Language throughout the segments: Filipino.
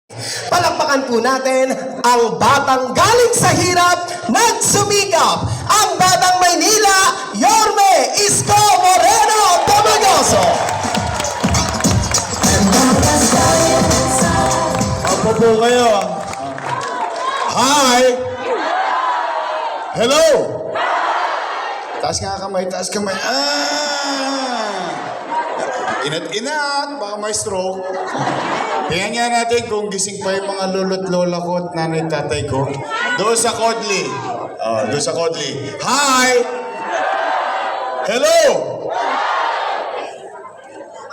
Palakpakan po natin ang batang galing sa hirap, nagsumikap, ang batang Maynila, Yorme Isko Moreno Tomagoso. Ako po kayo. Hi! Hello! Taas nga kamay, taas kamay. Inat-inat, baka may stroke. Tingnan nga natin kung gising pa yung mga lolo't lola ko at nanay tatay ko. Doon sa Kodli. Doon sa Kodli. Hi! Hello!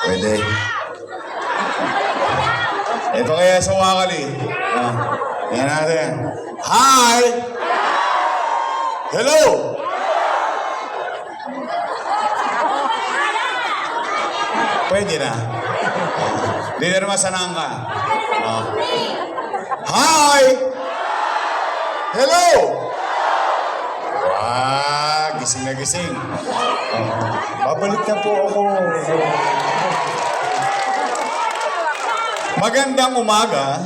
Pwede. Ito kaya sa Wakali. Tingnan natin. Hi! Hello! Pwede na. Hindi na masanang ka. Hi! Hello! Gising na gising. Babalik na po ako. Magandang umaga.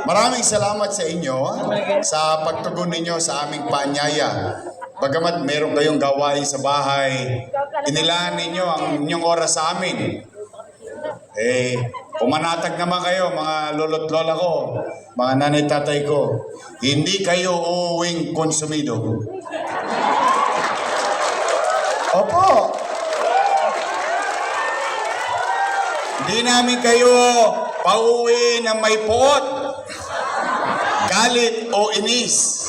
Maraming salamat sa inyo sa pagtugon ninyo sa aming paanyaya. Bagamat meron kayong gawain sa bahay, inilaan ninyo ang inyong oras sa amin. Pumanatag naman kayo, mga lolo't lola ko, mga nanay tatay ko. Hindi kayo uuwing konsumido. Opo. Hindi namin kayo pauwi na may puot, galit o inis.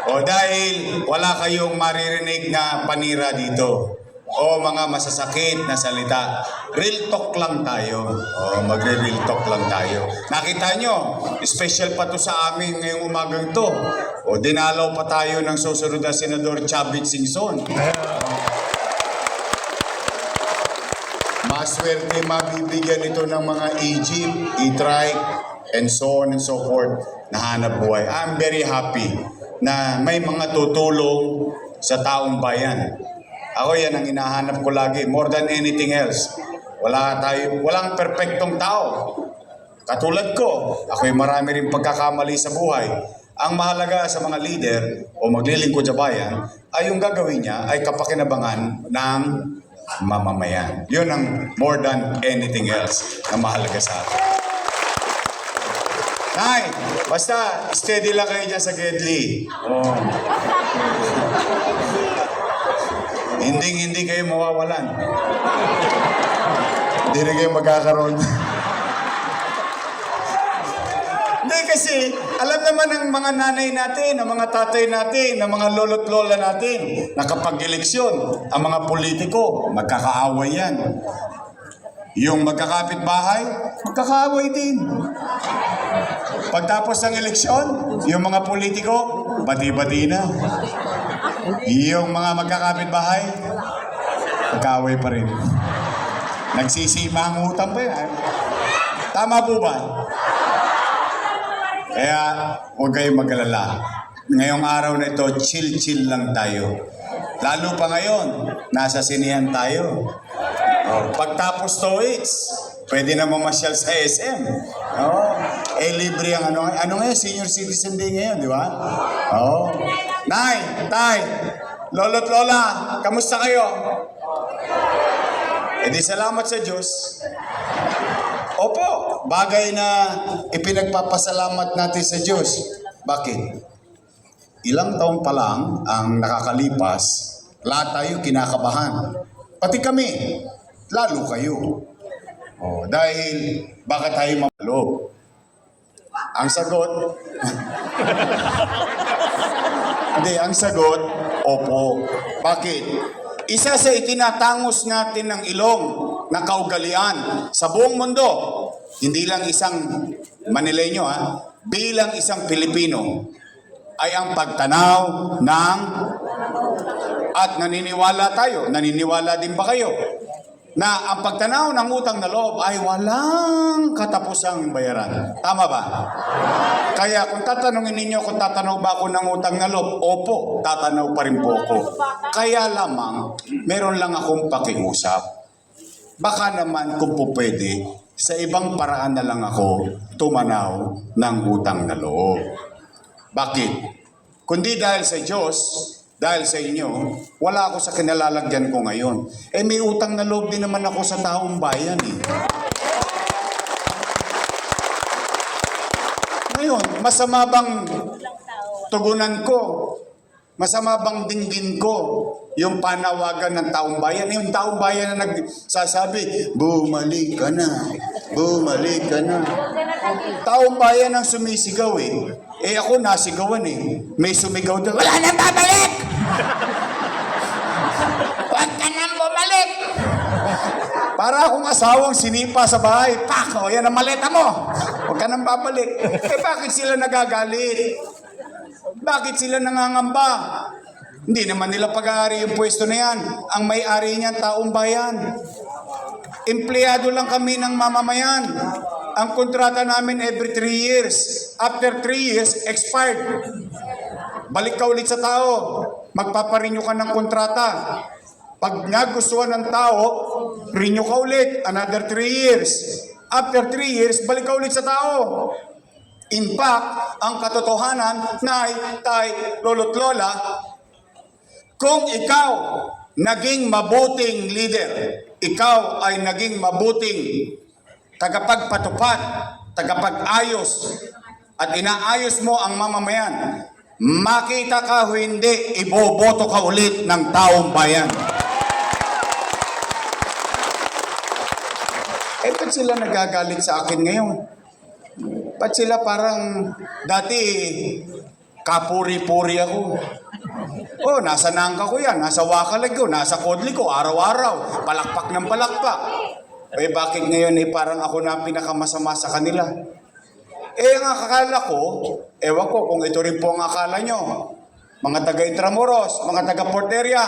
O dahil wala kayong maririnig na panira dito. O mga masasakit na salita. Real talk lang tayo. O magre-real talk lang tayo. Nakita nyo, special pa to sa amin ngayong umagang to. O dinalaw pa tayo ng susunod na Senador Chavit Singson. Maswerte mabibigyan ito ng mga Egypt, e-trike, and so on and so forth na hanap buhay. I'm very happy na may mga tutulong sa taong bayan. Ako yan ang hinahanap ko lagi, more than anything else. Walang perpektong tao. Katulad ko, ako'y marami rin pagkakamali sa buhay. Ang mahalaga sa mga leader o maglilingkod sa bayan ay yung gagawin niya ay kapakinabangan ng mamamayan. Yun ang more than anything else na mahalaga sa atin. Nay, basta steady lang kayo dyan sa Gedli. Hindi kayo mawawalan. Hindi rin kayo magkakaroon. Hindi kasi, alam naman ng mga nanay natin, ng mga tatay natin, ng mga lolo't lola natin, na kapag eleksyon, ang mga politiko, magkakaaway yan. Yung magkakapit bahay, magkakaaway din. Pagtapos ng eleksyon, yung mga politiko, bati-bati na. Yung mga magkakapit bahay, magkaaway pa rin. Nagsisima ang utang pa yan. Tama po ba? Kaya huwag kayong mag-alala. Ngayong araw na ito, chill-chill lang tayo. Lalo pa ngayon, nasa sinihan tayo. Pagtapos TOEIC, pwede na mamasyal sa SM. Libre ang ano ngayon, senior citizen day ngayon, di ba? Nay, tay, lolo't lola, kamusta kayo? Di salamat sa Diyos. Opo, bagay na ipinagpapasalamat natin sa Diyos. Bakit? Ilang taon pa lang ang nakakalipas, lahat tayo kinakabahan. Pati kami, lalo kayo. Dahil baka tayo mamalo. Ang sagot, ang sagot, opo. Bakit? Isa sa itinatangos natin ng ilong na kaugalian sa buong mundo, hindi lang isang Manileño, bilang isang Pilipino, ay ang pagtanaw ng, at naniniwala tayo, naniniwala din ba kayo, na ang pagtanaw ng utang na loob ay walang katapusang bayaran. Tama ba? Kaya kung tatanungin ninyo kung tatanaw ba ako ng utang na loob, opo, tatanaw pa rin po ako. Kaya lamang, meron lang akong pakiusap. Baka naman kung po pwede, sa ibang paraan na lang ako tumanaw ng utang na loob. Bakit? Kundi dahil sa Diyos, dahil sa inyo, wala ako sa kinalalagyan ko ngayon. May utang na loob din naman ako sa taong bayan eh. Ngayon, masama bang tugunan ko? Masama bang dinggin ko yung panawagan ng taong bayan? Yung taong bayan na nagsasabi, bumalik ka na, bumalik ka na. Taong bayan ang sumisigaw eh. Ako nasigawan eh. May sumigaw doon, wala nang babalik! Huwag ka nang bumalik! Para akong asawang sinipa sa bahay, pak! O yan ang maleta mo! Huwag ka nang babalik. Bakit sila nagagalit? Bakit sila nangangamba? Hindi naman nila pag-aari yung pwesto na yan. Ang may-ari niyan, taong bayan. Empleyado lang kami ng mamamayan. Ang kontrata namin every 3 years. After 3 years, expired. Balik ka ulit sa tao. Magpaparenew ka ng kontrata. Pag nagustuhan ng tao, renew ka ulit. Another 3 years. After 3 years, balik ka ulit sa tao. In fact, ang katotohanan, nay, tay, lolo't lola, kung ikaw naging mabuting leader, ikaw ay naging mabuting tagapagpatupad, tagapag-ayos, at inaayos mo ang mamamayan, makita ka o hindi, iboboto ka ulit ng taong bayan. Ba't sila nagagalit sa akin ngayon? Ba't sila parang dati kapuri-puri ako? Nasa nangka ko yan, nasa wakalag ko, nasa kodli ko, araw-araw, palakpak ng palakpak. Bakit ngayon parang ako na pinakamasama sa kanila? Ang akala ko, ewan ko kung ito rin po ang akala nyo, mga taga-Intramuros, mga taga-Port Area,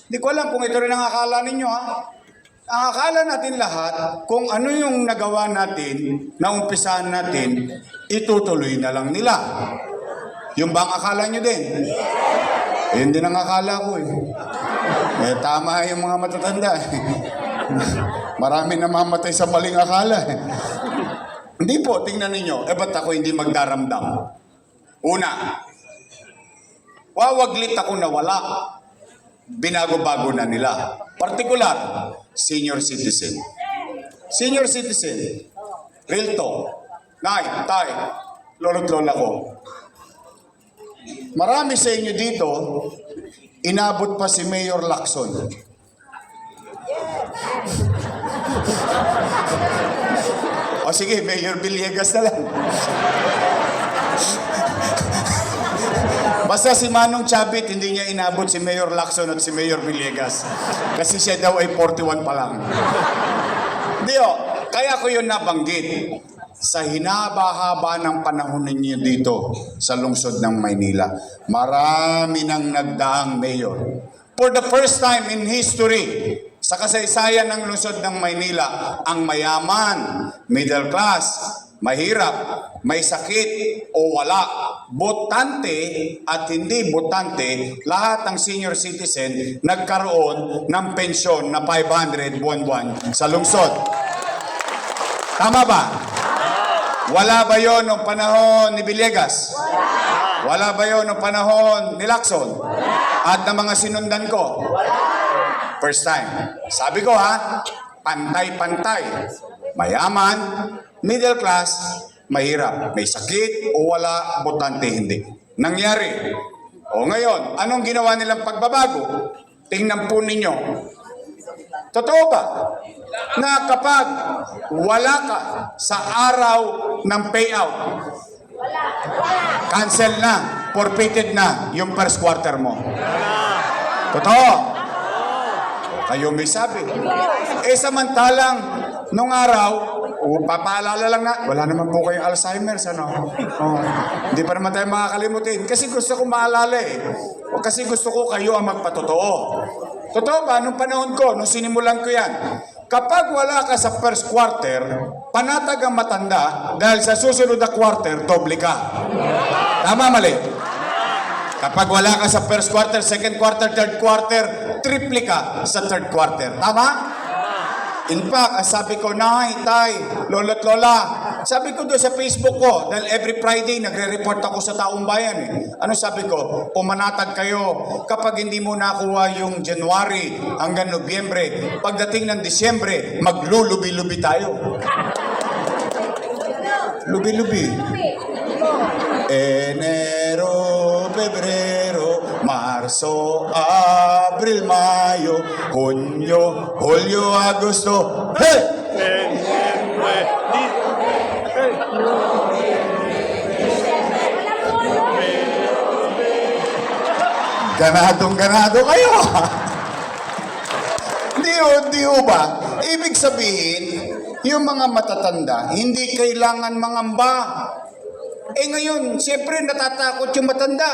hindi ko alam kung ito rin ang akala ninyo ha. Ang akala natin lahat, kung ano yung nagawa natin, naumpisahan natin, itutuloy na lang nila. Yung bang akala nyo din? Yun din ang akala ko eh. Tama yung mga matatanda eh. Marami namamatay sa maling akala eh. Hindi po, tingnan ninyo, ba't ako hindi magdaramdam? Una, wawaglit ako na wala. Binago-bago na nila. Partikular, senior citizen. Senior citizen, real talk. Nay, tay, lolo't lola ko. Marami sa inyo dito, inabot pa si Mayor Lacson. O sige, Mayor Villegas na lang. Basta si Manong Chabit, hindi niya inabot si Mayor Lacson at si Mayor Villegas. Kasi siya daw ay 41 pa lang. Hindi kaya ko yun nabanggit. Sa hinaba-haba ng panahon ninyo dito sa lungsod ng Maynila, marami nang nagdaang mayor. For the first time in history, sa kasaysayan ng lungsod ng Maynila, ang mayaman, middle class, mahirap, may sakit o wala, botante at hindi botante, lahat ng senior citizen nagkaroon ng pensyon na 500 buwan-buwan sa lungsod. Tama ba? Wala ba yon noong panahon ni Villegas? Wala ba yon noong panahon ni Lacson? At ng mga sinundan ko? First time. Sabi ko pantay-pantay. Mayaman, middle class, mahirap. May sakit o wala, botante hindi. Nangyari. Ngayon, anong ginawa nilang pagbabago? Tingnan po ninyo. Totoo ba na kapag wala ka sa araw ng payout, cancel na, forfeited na yung first quarter mo? Totoo? Kayo may sabi. Samantalang, nung araw, papaalala lang na, wala naman po kayong Alzheimer's, hindi pa naman tayo makakalimutin. Kasi gusto ko maalala O kasi gusto ko kayo ang magpatotoo. Totoo ba? Nung panahon ko, nung sinimulan ko yan, kapag wala ka sa first quarter, panatag ang matanda dahil sa susunod na quarter, doble ka. Tama, mali? Kapag wala ka sa first quarter, second quarter, third quarter, triple ka sa third quarter. Tama? In fact, sabi ko, Nay, Tay, Lolo't Lola, sabi ko doon sa Facebook ko, dahil every Friday nagre-report ako sa taong bayan eh. Ano sabi ko? Pumanatag kayo kapag hindi mo nakuha yung January hanggang Nobyembre. Pagdating ng Disyembre, maglulubi-lubi tayo. Lubi-lubi. Enero, Pebrero, Marso, Abril, Mayo, Junio, Julio, Agosto. Hey! Ganadong-ganado kayo. Di ho ba? Ibig sabihin, yung mga matatanda, hindi kailangan mangamba. Eh ngayon, siyempre natatakot yung matanda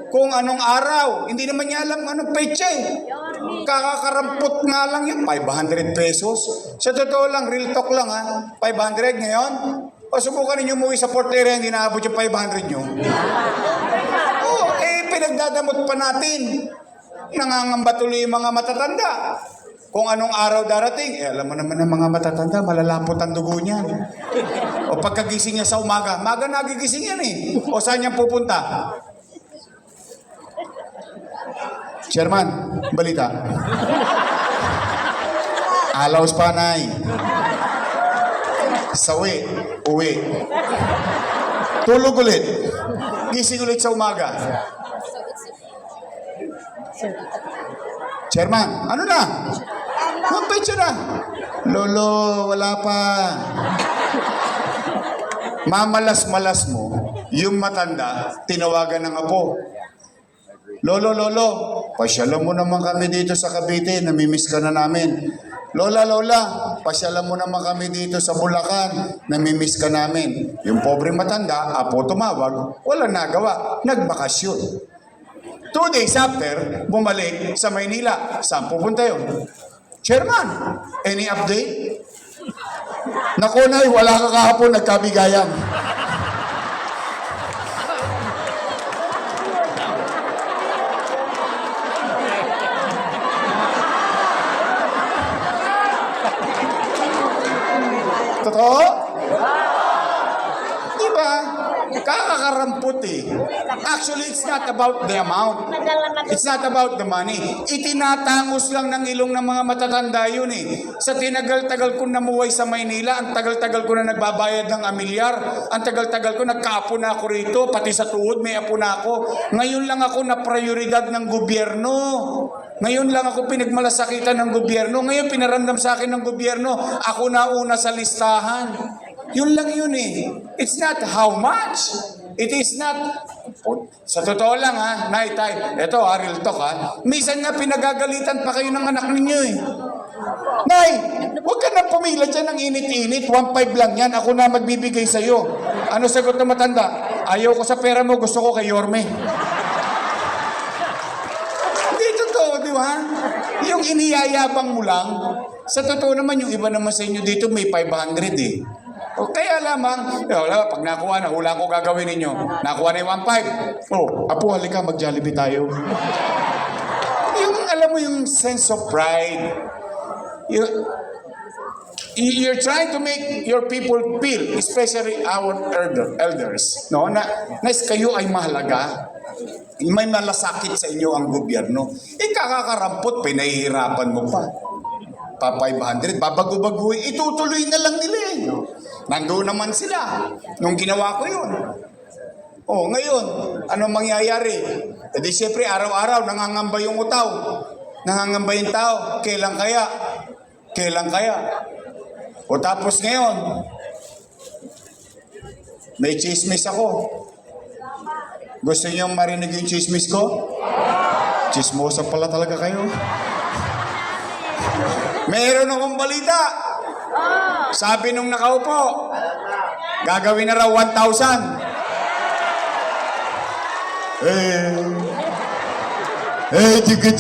kung anong araw. Hindi naman niya alam anong petsa eh. Kakakarampot nga lang yun, 500 pesos. Sa totoo lang, real talk lang ha, 500 ngayon. O subukan ninyo umuwi sa Port Area, hindi naabot yung 500 nyo. Oo, pinagdadamot pa natin. Nangangamba tuloy yung mga matatanda. Kung anong araw darating, alam mo naman ng mga matatanda, malalapot ang dugo niyan. O pagkagising niya sa umaga, maga nagigising yan eh. O saan niya pupunta? Chairman, balita. Alaos panay. Sawi, uwi. Tulog ulit. Gising ulit sa umaga. Chairman, ano na? Mampetsa na. Lolo, wala pa. Mamalas-malas mo, yung matanda, tinawagan ng apo. Lolo, pasyalan mo naman kami dito sa Cavite, namimiss ka na namin. Lola, pasyalan mo naman kami dito sa Bulacan, namimiss ka namin. Yung pobre matanda, apo tumawag, wala nagawa, nagbakasyon. 2 days after, bumalik sa Maynila. Saan pupunta yun? Chairman, any update? Naku, Nay, wala ka kahapon, nagkabigayan. Totoo? Diba? Kakakarampot eh. Actually, it's not about the amount. It's not about the money. Itinatangos lang ng ilong ng mga matatanda yun eh. Sa tinagal-tagal ko namuhay sa Maynila, ang tagal-tagal ko na nagbabayad ng amilyar, ang tagal-tagal ko nagkaapo na ako rito, pati sa tuhod may apo na ako. Ngayon lang ako na prioridad ng gobyerno. Ngayon lang ako pinagmalasakitan ng gobyerno. Ngayon pinaramdam sa akin ng gobyerno, ako na una sa listahan. Yun lang yun eh. It's not how much. It is not... Sa totoo lang ha, Nay, Tay, eto ha, real talk ha. Minsan nga pinagagalitan pa kayo ng anak ninyo eh. Nay, huwag ka na pumila dyan ng init-init. 1.5 lang yan. Ako na magbibigay sa'yo. Ano sagot ng matanda? Ayaw ko sa pera mo, gusto ko kay Yorme. Hindi totoo, di ba? Yung iniyayabang mo lang, sa totoo naman, yung iba naman sa inyo dito may 500 eh. O kaya lamang, pag nakuha na, hula ko gagawin ninyo. Nakuha na yung 1.5. Apo, halika, mag-Jollibee tayo. Yung, alam mo yung sense of pride. You're trying to make your people feel, especially our elders, no? Na kayo ay mahalaga. May malasakit sa inyo ang gobyerno. Kakakarampot, pinahihirapan mo pa. Pa 500, babago-baguhin, itutuloy na lang nila eh. Nandoon naman sila nung ginawa ko yun. Ngayon, ano mangyayari? Di siyempre, araw-araw, nangangamba yung utaw. Nangangamba yung tao. Kailan kaya? O tapos ngayon, may chismis ako. Gusto niyo marinig yung chismis ko? Chismosa pala talaga kayo. Meron akong balita. Sabi nung nakaupo, gagawin na raw 1,000. Jiga.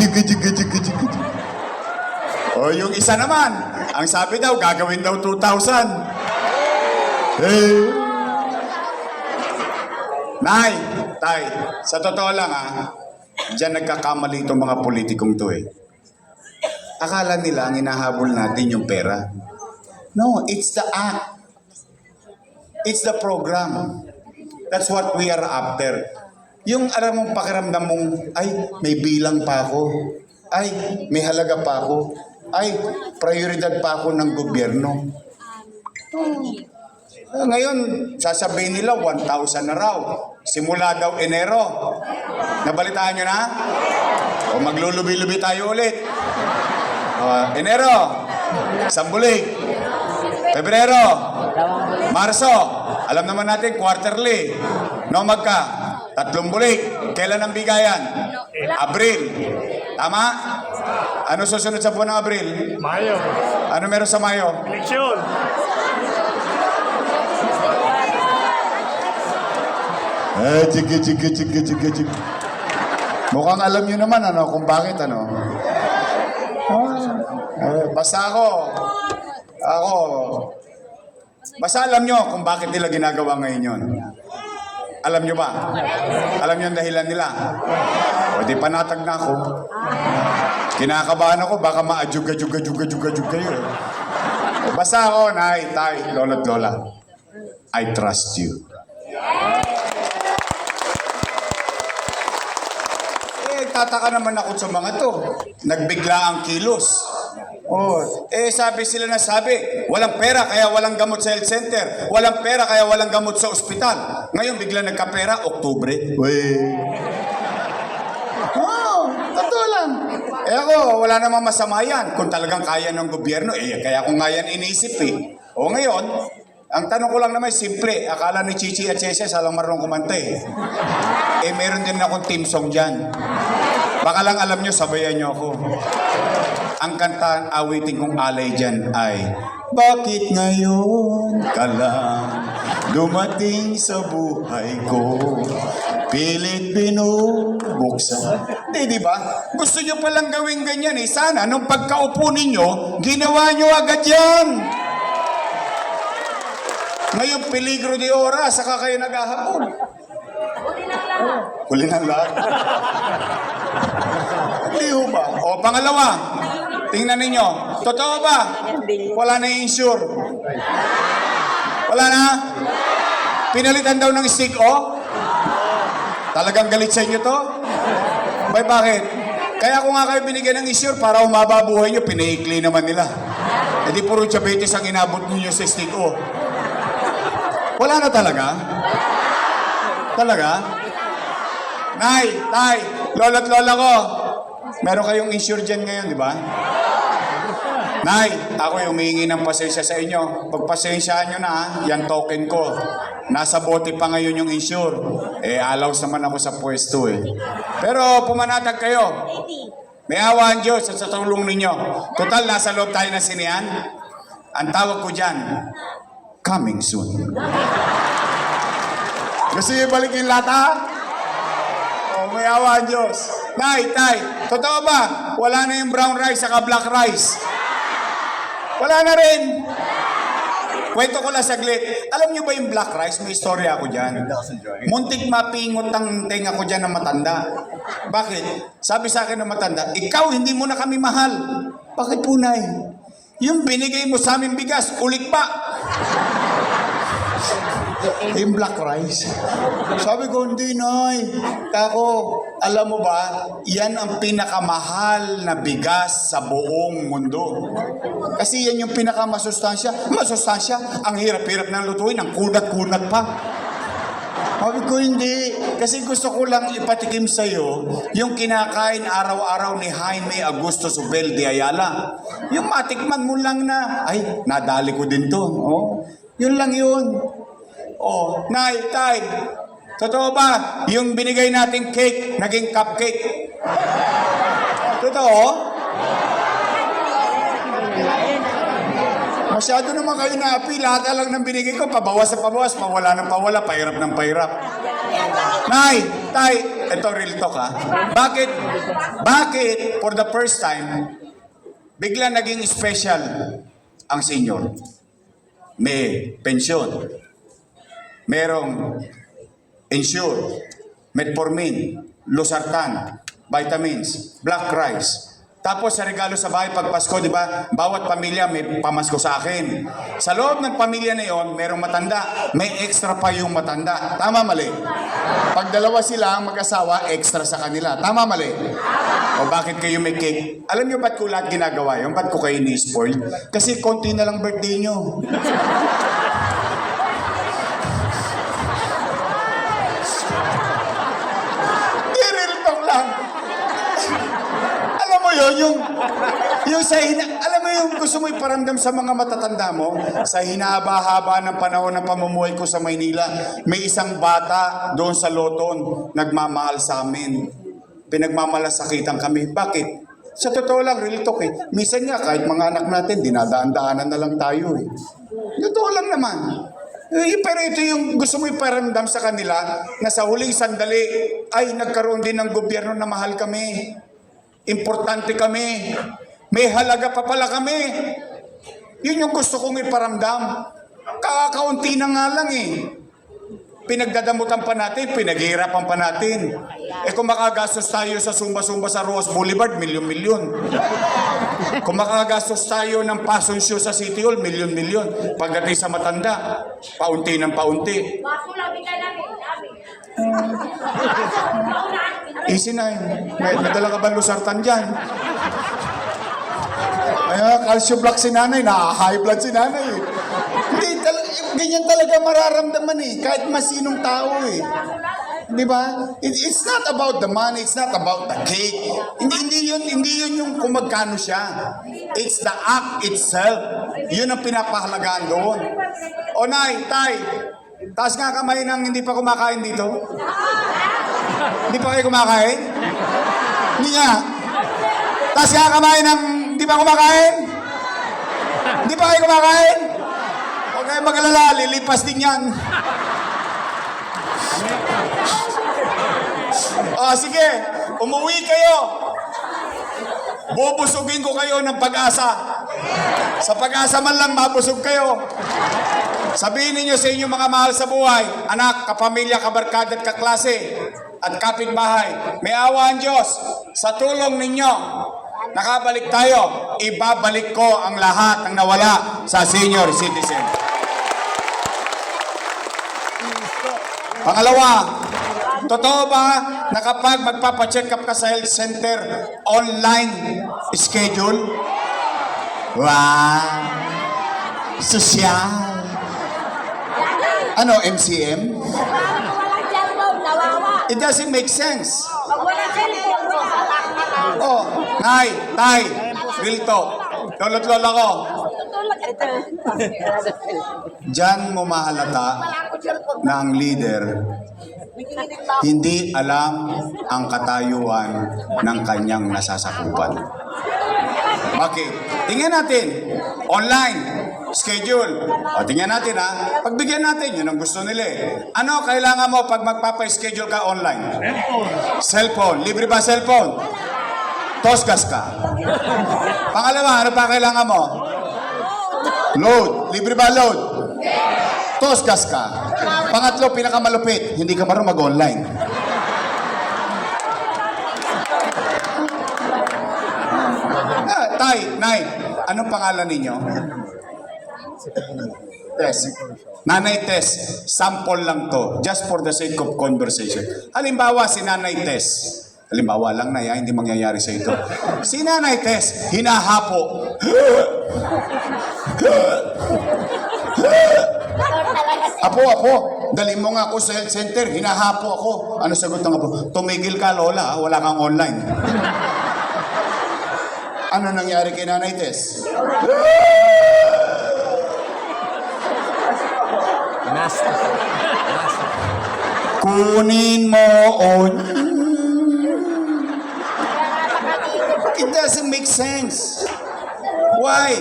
Yung isa naman, ang sabi daw, gagawin daw 2,000. Nay, Tay, sa totoo lang diyan nagkakamali itong mga politikong to eh. akala nila ang hinahabol natin yung pera. No, it's the act. It's the program. That's what we are after. Yung alam mong pakiramdam mong, ay, may bilang pa ako. Ay, may halaga pa ako. Ay, prioridad pa ako ng gobyerno. Ngayon, sasabihin nila 1,000 na raw. Simula daw Enero. Nabalitaan nyo na? O maglulubi-lubi tayo ulit. Enero, Sambulig, Pebrero, Marso, alam naman natin, quarterly. No, magka, 3 bulig. Kailan ang bigayan? Abril. Tama? Ano susunod sa buwan ng Abril? Mayo. Ano meron sa Mayo? Eleksyon. Chiki. Mukhang alam nyo naman ano, kung bakit ano. Basta basta alam nyo kung bakit nila ginagawa ngayon yun. Alam nyo ba? Alam nyo ang dahilan nila? O di panatag na ako. Kinakabahan ako, baka ma-adyug kayo. Basta ako, nay, tay, lolo't lola. I trust you. Tataka naman ako sa mga to. Nagbigla ang kilos. Sabi sila na sabi, walang pera kaya walang gamot sa health center. Walang pera kaya walang gamot sa ospital. Ngayon bigla nagkapera, Oktubre. Totoo lang. Ako, wala namang masama yan. Kung talagang kaya ng gobyerno, kaya ko nga yan inisip ngayon, ang tanong ko lang naman, simple. Akala ni Chichi at Chese, salang marunong kumanta meron din akong team song dyan. Baka lang alam nyo, sabayan nyo ako. Ang kanta, awitin kong alay dyan ay, bakit ngayon ka lang dumating sa buhay ko? Pilit binubuksan. Di ba? Gusto nyo palang gawin ganyan Sana, nung pagkaupo ninyo, ginawa nyo agad yan. Ngayon, peligro de ora, saka kayo naghahabol. Huli ng lahat. Hindi ho ba? Pangalawa, tingnan ninyo. Totoo ba? Wala na i-insure. Wala na? Pinalitan daw ng stick, Talagang galit sa inyo to? Bakit? Kaya kung nga kayo binigyan ng insure para umaba buhay nyo, pinaikli naman nila. Di puro diabetes ang inabot ninyo sa stick, Wala na talaga? Talaga? Nay, tay, lola't lola ko. Meron kayong insure dyan ngayon, di ba? Nay, ako yung humingi ng pasensya sa inyo. Pagpasensyaan nyo na, yan token ko. Nasa bote pa ngayon yung insure. Alaws naman ako sa pwesto Pero pumanatag kayo. May awa ang Diyos at sa tulong ninyo. Total, nasa loob tayo na sinihan. Ang tawag ko dyan, coming soon. Gusto niyo balik yung lata? May awa ang Diyos. Nay, tay, totoo ba? Wala na yung brown rice saka black rice. Wala na rin. Kwento ko lang saglit. Alam niyo ba yung black rice? May istorya ako dyan. Muntik mapingot ang tenga ko dyan ng matanda. Bakit? Sabi sa akin ng matanda, ikaw hindi mo na kami mahal. Bakit po, Nay? Yung binigay mo sa aming bigas, ulit pa. Yung black rice. Sabi ko, hindi, Nay. Kako, alam mo ba, yan ang pinakamahal na bigas sa buong mundo. Kasi yan yung pinakamasustansya. Masustansya, ang hirap-hirap ng lutuin, ang kunat-kunat pa. Sabi ko, hindi. Kasi gusto ko lang ipatikim sa'yo yung kinakain araw-araw ni Jaime Augusto Zubel de Ayala. Yung matikman mo lang na, ay, nadali ko din to. Yun lang yun. Nay, tay, totoo ba? Yung binigay nating cake, naging cupcake. Totoo? Masyado naman kayo na-api. Lahat lang ng binigay ko, pabawas na pabawas, pawala ng pawala, pahirap ng pahirap. Nay, tay, ito real talk Bakit for the first time, bigla naging special ang senior? May pensyon. Merong insure, metformin, losartan, vitamins, black rice. Tapos sa regalo sa bahay pag Pasko, di ba? Bawat pamilya may pamasko sa akin. Sa loob ng pamilya na yon, merong matanda. May extra pa yung matanda. Tama, mali? Pag dalawa sila ang mag-asawa, extra sa kanila. Tama, mali? O bakit kayo may cake? Alam niyo ba't ko lahat ginagawa yun? Ba't ko kayo ni-spoil? Kasi konti na lang birthday niyo. I-real talk lang. Alam mo yun, yung alam mo yung gusto mo iparamdam sa mga matatanda mo, sa hinahaba-haba ng panahon ng pamumuhay ko sa Maynila, may isang bata doon sa Loton, nagmamahal sa amin. Pinagmamalasakitan kami. Bakit? Sa totoo lang, real talk eh. Minsan nga, kahit mga anak natin, dinadaan-daanan na lang tayo eh. Totoo lang naman. Pero ito yung gusto mo iparamdam sa kanila na sa huling sandali, ay nagkaroon din ng gobyerno na mahal kami. Importante kami. May halaga pa pala kami. Yun yung gusto kong iparamdam. Kakaunti na nga lang eh. Pinagdadamutan pa natin, pinaghihirapan pa natin. Kung makagastos tayo sa Sumba-Sumba sa Roas Boulevard, milyon-milyon. Kung makagastos tayo ng fashion show sa City Hall, milyon-milyon. Pagdating sa matanda, paunti ng paunti. Easy na yun. May dala ka ba lusartan dyan? Calcium block si nanay, high blood si nanay. Hindi, ganyan talaga mararamdaman eh. Kahit masinong tao eh. Di ba? It's not about the money, it's not about the cake. Hindi yun yung kung magkano siya. It's the act itself. Yun ang pinapahalagaan doon. O nay, tay, taas nga kamay ng hindi pa kumakain dito. Hindi pa kayo kumakain? Hindi nga. Taas nga kamay ng hindi pa kumakain? Hindi pa kayo kumakain? Huwag kayo mag-alala, lilipas din yan. Sige, umuwi kayo. Bubusugin ko kayo ng pag-asa. Sa pag-asa man lang, mabusog kayo. Sabihin ninyo sa inyong mga mahal sa buhay, anak, kapamilya, kabarkada at kaklase, at kapitbahay, may awa ang Diyos. Sa tulong ninyo, nakabalik tayo. Ibabalik ko ang lahat ng nawala sa senior citizen. Pangalawa, totoo ba na kapag magpapacheck up ka sa health center, online schedule? Wow! Sosyal! Ano, MCM? It doesn't make sense. Oh, nay, tay, real talk. Lolo't lola ko. Diyan mo mahalata na ang leader hindi alam ang katayuan ng kanyang nasasakupan. Bakit? Tingnan natin. Online. Schedule. O, tingnan natin ha. Pagbigyan natin, yun ang gusto nila eh. Ano kailangan mo pag magpapa-schedule ka online? Cellphone. Libre ba cellphone? Tosgas ka. Pangalawa, ano pa kailangan mo? Load. Libre ba load? Tosgas ka. Pangatlo, pinakamalupit, hindi ka marunong mag-online. Tay, nay, anong pangalan ninyo? Tess. Nanay Tess, sample lang to, just for the sake of conversation. Halimbawa, si Nanay Tess, halimbawa lang na hindi mangyayari sa ito. Si Nanay Tess, hinahapo. Apo, dali mo nga ako sa health center, hinahapo ako. Ano sagot ng apo? Tumigil ka, Lola, wala kang online. Ano nangyari kay Nanay Tess? Kunin mo on. It doesn't make sense. Why?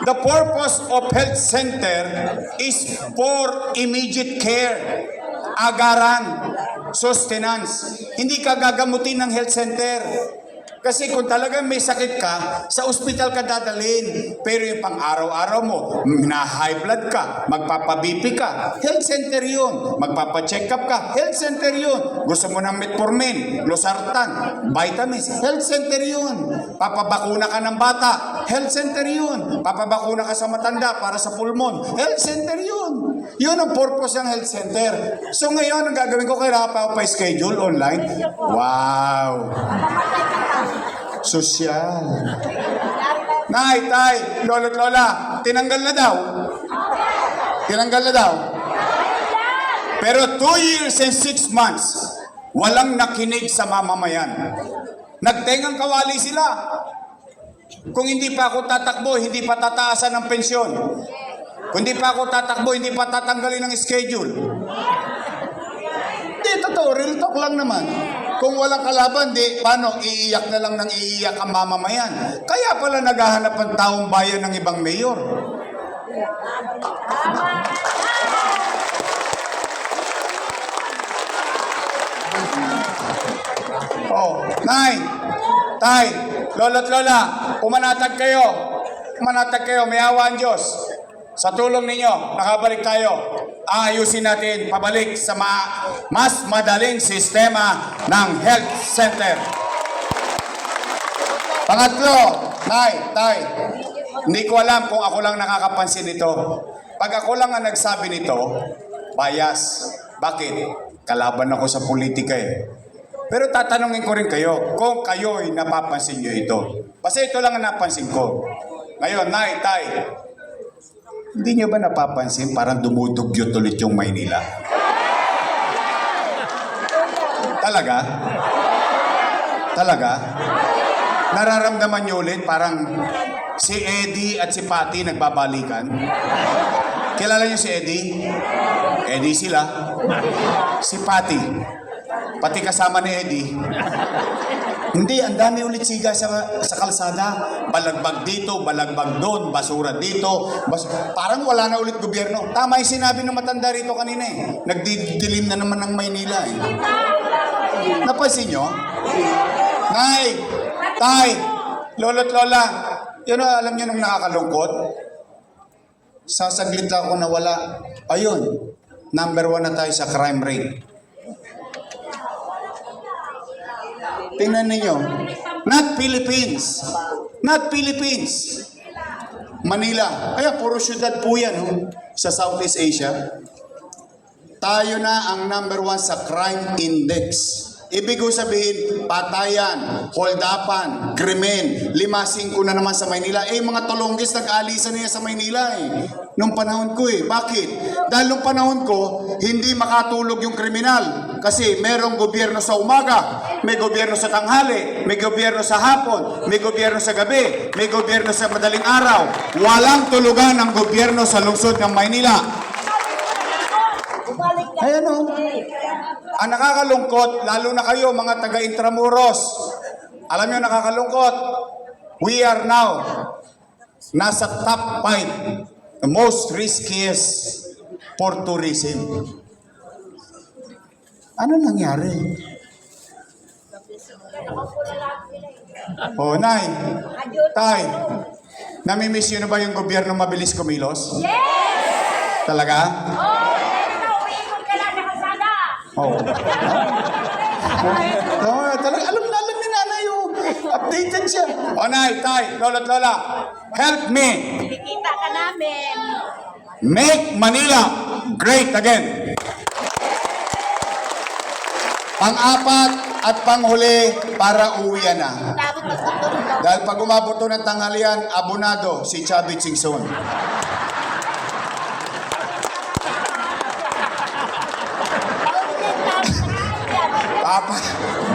The purpose of health center is for immediate care, agaran, sustenance. Hindi ka gagamutin ng health center. Kasi kung talagang may sakit ka, sa ospital ka dadalhin. Pero yung pang-araw-araw mo, na-high blood ka, magpapa-BP ka, health center yun. Magpapa-check up ka, health center yun. Gusto mo ng metformin, losartan, vitamins, health center yun. Papabakuna ka ng bata, health center yun. Papabakuna ka sa matanda para sa pulmon, health center yun. Yun ang purpose ng health center. So ngayon, ang gagawin ko, kaya pa-schedule online. Wow! Sosyal. Nay, tay, lolo't lola, tinanggal na daw. Tinanggal na daw. Pero 2 years and 6 months, walang nakinig sa mamamayan. Nagtengang kawali sila. Kung hindi pa ako tatakbo, hindi pa tataasan ng pensyon. Kung hindi pa ako tatakbo, hindi pa tatanggalin ng schedule. Hindi, totoo, real talk lang naman. Kung walang kalaban, di, paano, iiyak na lang ng iiyak ang mamamayan. Kaya pala naghahanap ang taong bayan ng ibang mayor. Oh, nay, tay, lolo't lola, pumanatag kayo. Pumanatag kayo, may awa ang Diyos. Sa tulong ninyo, nakabalik tayo. Aayusin natin pabalik sa mas madaling sistema ng health center. Pangatlo, nay, tay, hindi ko alam kung ako lang nakakapansin nito. Pag ako lang ang nagsabi nito, bias. Bakit? Kalaban ako sa politika eh. Pero tatanungin ko rin kayo, kung kayo'y napapansin nyo ito. Kasi ito lang ang napansin ko. Ngayon, nay, tay, hindi nyo ba napapansin parang dumudugyot ulit yung Maynila? Talaga? Talaga? Nararamdaman nyo ulit parang si Eddie at si Patty nagbabalikan? Kilala nyo si Eddie? Eddie sila. Si Patty. Pati kasama ni Eddie. Hindi, ang dami ulit siga sa kalsada. Balagbag dito, balagbag doon, basura dito. Parang wala na ulit gobyerno. Tama yung sinabi ng matanda rito kanina eh. Nagdidilim na naman ng Maynila eh. Napansin nyo? Nay, tay, lolo't lola, yun alam nyo nung nakakalungkot? Sasaglit lang ako na wala. Ayun, number 1 na tayo sa crime rate. Tingnan ninyo. Not Philippines. Not Philippines. Manila. Kaya puro syudad po yan sa Southeast Asia. Tayo na ang number 1 sa crime index. Ibig ko sabihin, patayan, holdapan, krimen, 5-5 na naman sa Maynila. Mga tolonggis nag-aalisan niya sa Maynila nung panahon ko Bakit? Dahil nung panahon ko, hindi makatulog yung kriminal. Kasi merong gobyerno sa umaga, may gobyerno sa tanghali, may gobyerno sa hapon, may gobyerno sa gabi, may gobyerno sa madaling araw. Walang tulugan ng gobyerno sa lungsod ng Maynila. Ayan Ang nakakalungkot, lalo na kayo mga taga-Intramuros. Alam nyo, nakakalungkot. We are now nasa top 5, the most riskiest for tourism. Ano nangyari? Nay, tay, namimiss yun na ba yung gobyerno mabilis kumilos? Yes! Talaga? Oh. Talaga, alam ni nanay updated siya. Nay, tay, lolo't lola, help me. Kikita ka namin. Make Manila great again. Pang-apat at panghuli para uwian na. Dapat magtutulog daw. Dahil pag umabot to ng tanghalian, abonado si Chubby Chingson.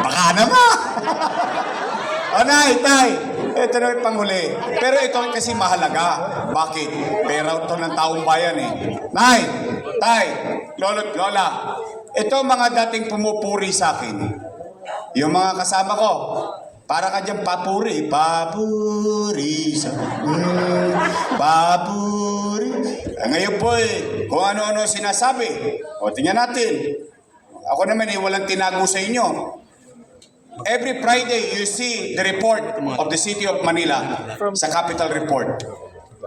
Baka naman. Nay, tay, ito na yung panghuli. Pero ito kasi mahalaga. Bakit? Pera ito ng taong bayan Nay, tay, lolo't lola, ito mga dating pumupuri sa akin. Yung mga kasama ko, para ka dyan papuri. Papuri sa... papuri. Ngayon po kung ano-ano sinasabi. O, tingnan natin. Ako naman walang tinago sa inyo. Every Friday, you see the report of the City of Manila sa Capital Report.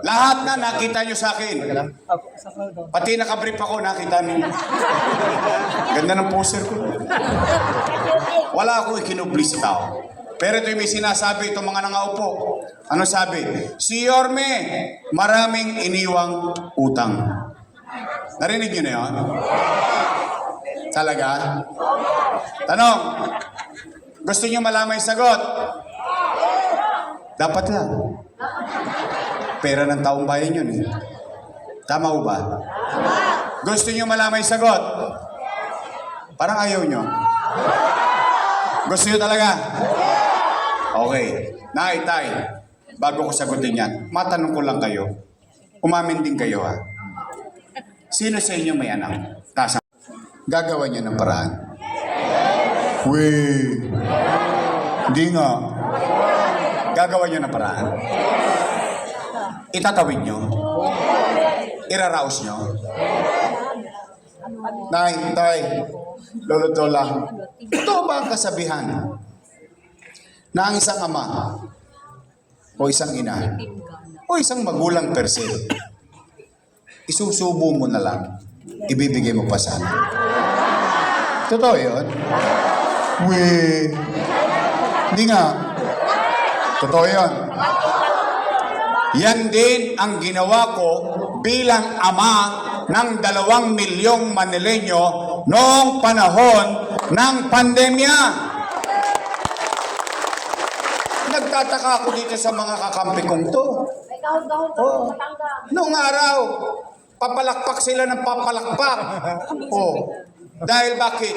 Lahat na nakita nyo sa akin. Pati nakabrief ako, nakita niyo. Ganda ng poster ko. Wala akong ikinubli sa tao. Pero ito yung may sinasabi itong mga nangaupo. Ano sabi? Si Yorme, maraming iniwang utang. Narinig nyo na yun? Talaga? Tanong, gusto nyo malaman yung sagot? Dapat lang. Pera ng taong bayan yun eh. Tama ho ba? Gusto nyo malaman yung sagot? Parang ayaw nyo. Gusto nyo talaga? Okay. Nay, tay, bago ko sagutin yan, matanong ko lang kayo. Umamin din kayo ha. Sino sa inyo may anak? Tasa. Gagawa niyo ng paraan. Weh. Hindi nga. Gagawa niyo ng paraan. Itatawid niyo. Iraraos niyo. Nay, tay, lolo, lola. Totoo ba ang kasabihan na ang isang ama o isang ina o isang magulang per se, isusubo mo na lang, ibibigay mo pa sana? Totoo yun? Weh. Hindi nga. Totoo yun. Yan din ang ginawa ko bilang ama ng 2 milyong Manileño noong panahon ng pandemya. Nagtataka ako dito sa mga kakampi kong to. Oh. Noong araw, papalakpak sila ng papalakpak. Oh. Dahil bakit?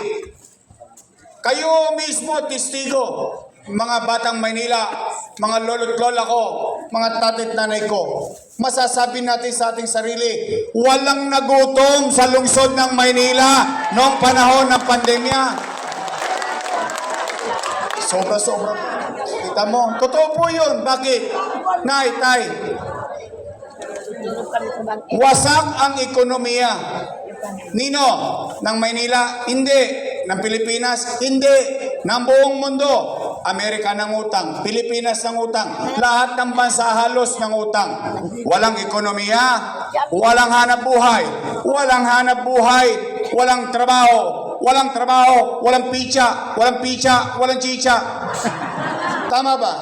Kayo mismo, testigo. Mga batang Maynila, mga lolo't lola ko, mga tata't nanay ko, masasabi natin sa ating sarili, walang nagutom sa lungsod ng Maynila noong panahon ng pandemya. Sobra-sobra. Kita mo, totoo po yun. Bakit? Nay, tay, wasak ang ekonomiya. Nino? Ng Maynila? Hindi. Ng Pilipinas? Hindi. Ng buong mundo. Amerika ng utang, Pilipinas ng utang, lahat ng bansa halos ng utang. Walang ekonomiya, walang hanap buhay, walang trabaho, walang picha, walang chicha. Tama ba?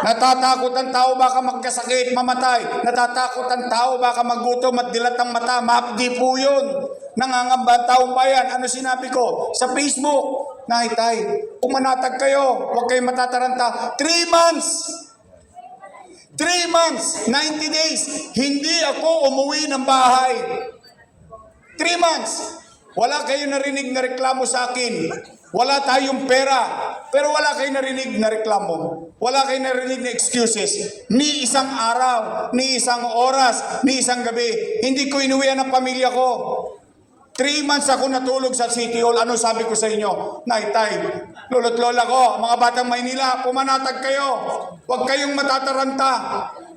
Natatakot ang tao baka magkasakit, mamatay. Natatakot ang tao baka magutom at dilat ang mata. Mahapdi po yun. Nangangamba ang taong bayan. Ano sinabi ko? Sa Facebook. Nay, tay, pumanatag kayo. Huwag kayong matataranta. 3 months. 3 months. 90 days. Hindi ako umuwi ng bahay. 3 months. Wala kayong narinig na reklamo sa akin. Wala tayong pera. Pero wala kayong narinig na reklamo. Wala kayong narinig na excuses. Ni isang araw, ni isang oras, ni isang gabi. Hindi ko inuwian ang pamilya ko. 3 months ako natulog sa City Hall. Ano sabi ko sa inyo? Nay, tay, lolo't lola ko, mga batang Maynila, pumanatag kayo. Huwag kayong matataranta.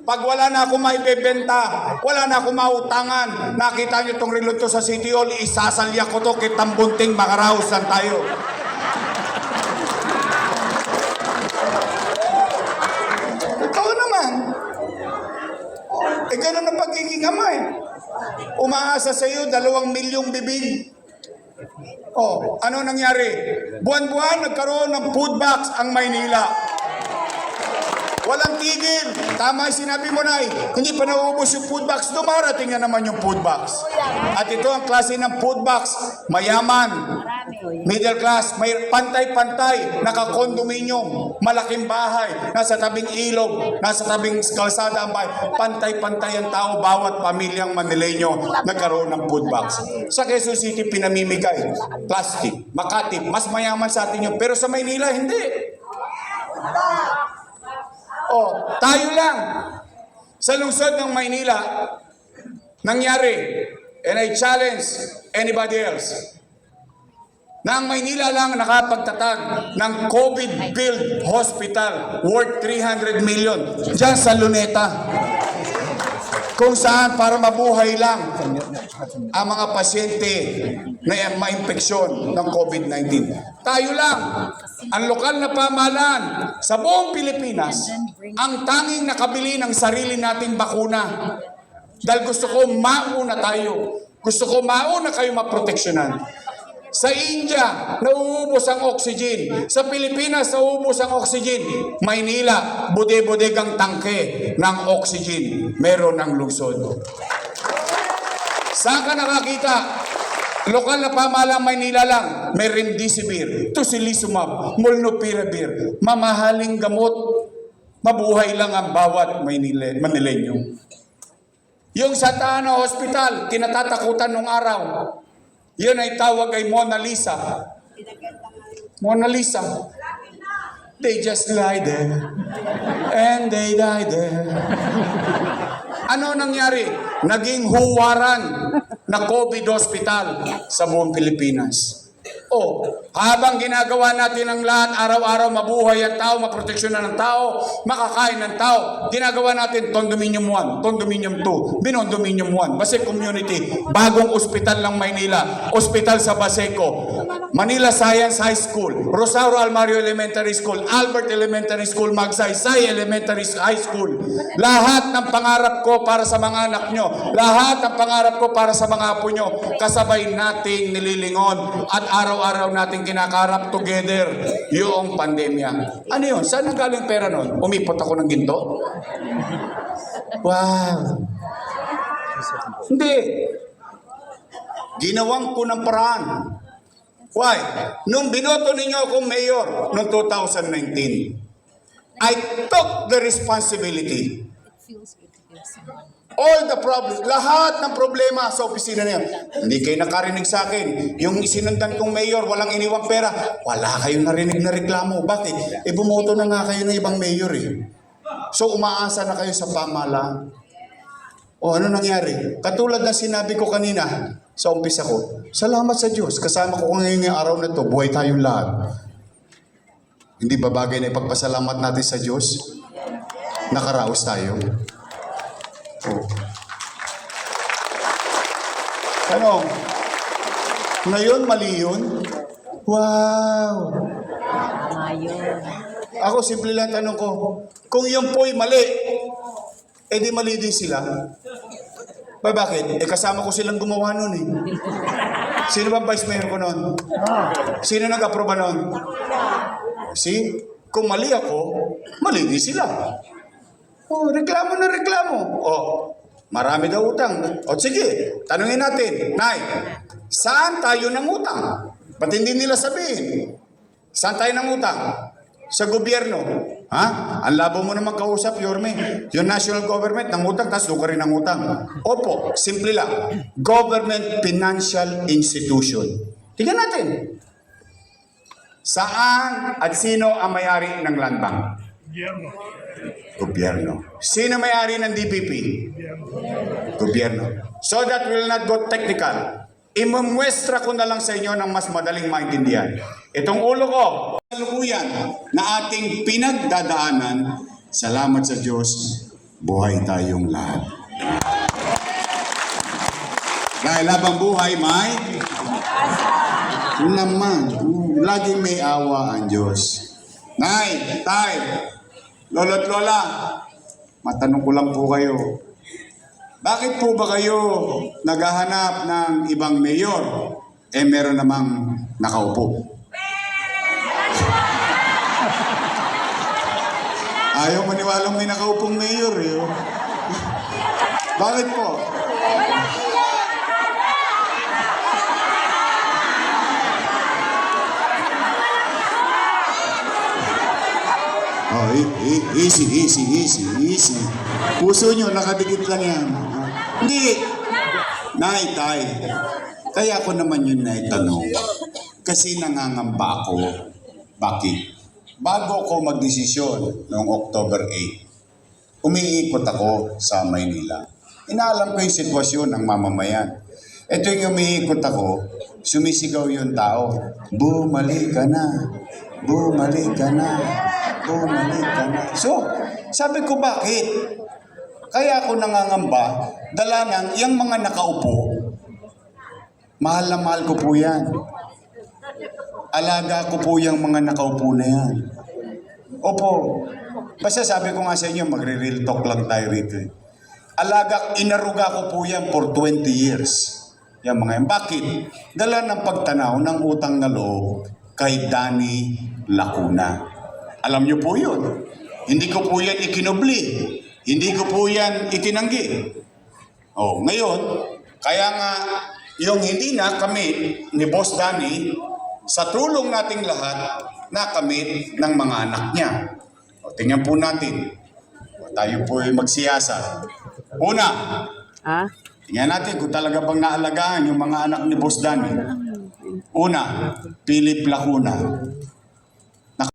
Pag wala na ako maibebenta, wala na ako mautangan, nakita nyo itong reloto sa City Hall, isasalya ko to kitang bunting, makaraos lang tayo. Ikaw naman. Ganun ang pagiging ama eh. Umaasa sa iyo 2 milyong bibig. Oh, ano nangyari? Buwan-buwan nagkaroon ng food box ang Maynila. Walang tigil. Tama yung sinabi mo, Nay. Hindi pa nauubos yung food box. Dumarating na naman yung food box. At ito ang klase ng food box. Mayaman. Middle class. May pantay-pantay. Naka-condominium. Malaking bahay. Nasa tabing ilog. Nasa tabing kalsada ang bahay. Pantay-pantay ang tao. Bawat pamilyang Manileño nagkaroon ng food box. Sa Quezon City, pinamimigay. Plastic. Makati. Mas mayaman sa atin yun. Pero sa Maynila, hindi. Oh, tayo lang. Sa lungsod ng Maynila, nangyari, and I challenge anybody else, na ang Maynila lang nakapagtatag ng COVID-built hospital worth 300 million dyan sa Luneta. Kung saan para mabuhay lang ang mga pasyente na ma-infeksyon ng COVID-19. Tayo lang, ang lokal na pamahalaan sa buong Pilipinas, ang tanging nakabili ng sarili nating bakuna. Dahil gusto ko mauna tayo. Gusto ko mauna kayo maproteksyonan. Sa India, nauubos ang oxygen. Sa Pilipinas, nauubos ang oxygen. Maynila, bude-budegang tangke ng oxygen. Meron ng lungsod. Saan ka nakakita? Lokal na pamahalang Maynila lang, may remdesivir, tocilizumab, molnupiravir, mamahaling gamot. Mabuhay lang ang bawat Manileño. Yung Santa Ana Hospital, kinatatakutan nung araw. Yun ay tawag ay Mona Lisa. Mona Lisa. They just lie there. And they die there. Ano nangyari? Naging huwaran na COVID hospital sa buong Pilipinas. Habang ginagawa natin ang lahat, araw-araw mabuhay ang tao, maproteksyonan ng tao, makakain ng tao, ginagawa natin Condominium 1, Condominium 2, Binondominium 1, Basec Community, bagong ospital ng Maynila, ospital sa Baseco, Manila Science High School, Rosario Almario Elementary School, Albert Elementary School, Magsaysay Elementary High School. Lahat ng pangarap ko para sa mga anak nyo, lahat ng pangarap ko para sa mga apo nyo, kasabay nating nililingon at araw-araw nating kinakarap together yung pandemya. Ano yun? Saan ang galing pera nun? Umipot ako ng ginto? Wow! Hindi. Ginawang ko ng paraan. Why? Nung binoto ninyo akong mayor noong 2019, I took the responsibility. All the problems, lahat ng problema sa opisina niya. Hindi kayo nakarinig sa akin. Yung isinundan kong mayor, walang iniwang pera. Wala kayong narinig na reklamo. Bakit? Bumoto na nga kayo ng ibang mayor eh. So umaasa na kayo sa pamahalaan. Ano nangyari? Katulad na sinabi ko kanina sa umpisa ko, salamat sa Diyos. Kasama ko ngayon yung araw na to, buhay tayong lahat. Hindi ba bagay na ipagpasalamat natin sa Diyos? Nakaraos tayo. Ano? Ngayon, mali yun? Wow! Ako, simple lang tanong ko. Kung yung po'y mali, di mali din sila. Bakit? Kasama ko silang gumawa nun eh. Sino ba vice mayor ko nun? Sino nag-aproba nun? See? Kung mali ako, mali din sila. Reklamo na reklamo. Marami daw utang. Sige, tanungin natin. Nay, saan tayo nangutang? Ba't hindi nila sabihin? Saan tayo nangutang? Sa gobyerno. Ang labo mo naman kausap, Yorme. Yung national government, nangutang, tapos doon ka rin nangutang. Opo, simple lang. Government Financial Institution. Tingnan natin. Saan at sino ang may-ari ng land bank? Gobyerno. Sino may-ari ng DPP? Gobyerno. So that will not go technical. Imumwestra ko na lang sa inyo ng mas madaling maintindihan. Itong ulo ko, kalukuyan na ating pinagdadaanan, salamat sa Diyos, buhay tayong lahat. Dahil habang buhay, may naman, laging may awa ang Diyos. Nay, tay, lolo't lola, matanong ko lang po kayo, bakit po ba kayo naghahanap ng ibang mayor? Meron namang nakaupo. Ayaw maniwalang may nakaupong mayor eh. Bakit po? Easy. Puso nyo, nakadikit lang yan. Hindi. Nay, tay. Kaya ako naman yun na itanong. Kasi nangangamba ako. Bakit? Bago ako magdesisyon noong October 8, umiikot ako sa Maynila. Inaalam ko yung sitwasyon ng mamamayan. Ito yung umiikot ako, sumisigaw yung tao, bumalik ka na, bumalik ka na, bumalik ka na. So, sabi ko bakit? Kaya ako nangangamba, dala ng yung mga nakaupo, Mahal na mahal ko po yan. Alaga ko po yung mga nakaupo na yan. Opo. Basta sabi ko nga sa inyo, magre-real talk lang tayo rito. Inaruga ko po yan for 20 years. Yan mga yan. Bakit? Dala ng pagtanaw ng utang na loob kay Danny Lacuna. Alam niyo po yun. Hindi ko po yan ikinubli. Hindi ko po yan itinanggi. Oh, ngayon, kaya nga, yung hindi na kami ni Boss Danny, sa tulong nating lahat, nakamit ng mga anak niya. O, tingnan po natin. O, tayo po ay magsiyasa. Una, tingnan natin kung talaga bang naalagaan yung mga anak ni Boss Danny. Una, Philip Lacuna.